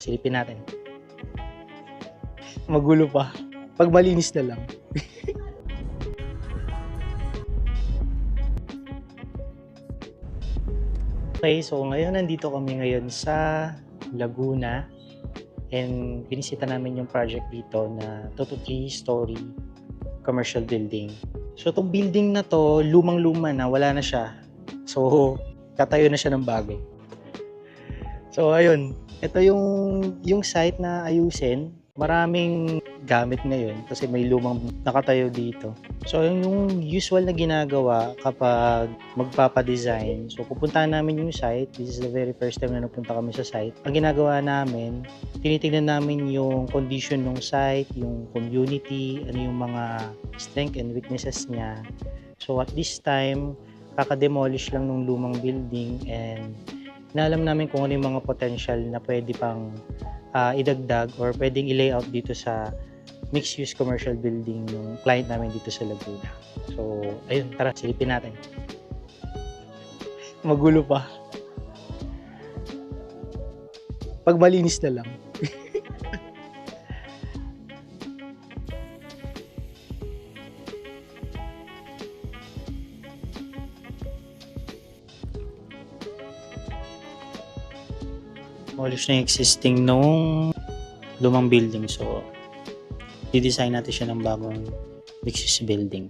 Silipin natin. Magulo pa. Pag malinis na lang. Okay, so ngayon nandito kami ngayon sa Laguna and binisita namin yung project dito na 2 to 3 story commercial building. So itong building na to, lumang-luma na, wala na siya. So tatayo na siya ng bago. So ayun, ito yung site na ayusin. Maraming gamit ngayon kasi may lumang nakatayo dito. So yung usual na ginagawa kapag magpapadesign, so pupuntahan namin yung site. This is the very first time na napunta kami sa site. Ang ginagawa namin, tinitingnan namin yung condition ng site, yung community, ano yung mga strength and weaknesses niya. So at this time, kaka-demolish lang ng lumang building and inaalam namin kung ano yung mga potential na pwede pang idagdag or pwedeng i-layout dito sa mixed-use commercial building ng client namin dito sa Laguna. So, ayun, tara, silipin natin. Magulo pa. Pag malinis na lang. Demolish na yung existing nung lumang building. So, i-design natin siya ng bagong mixed-use building.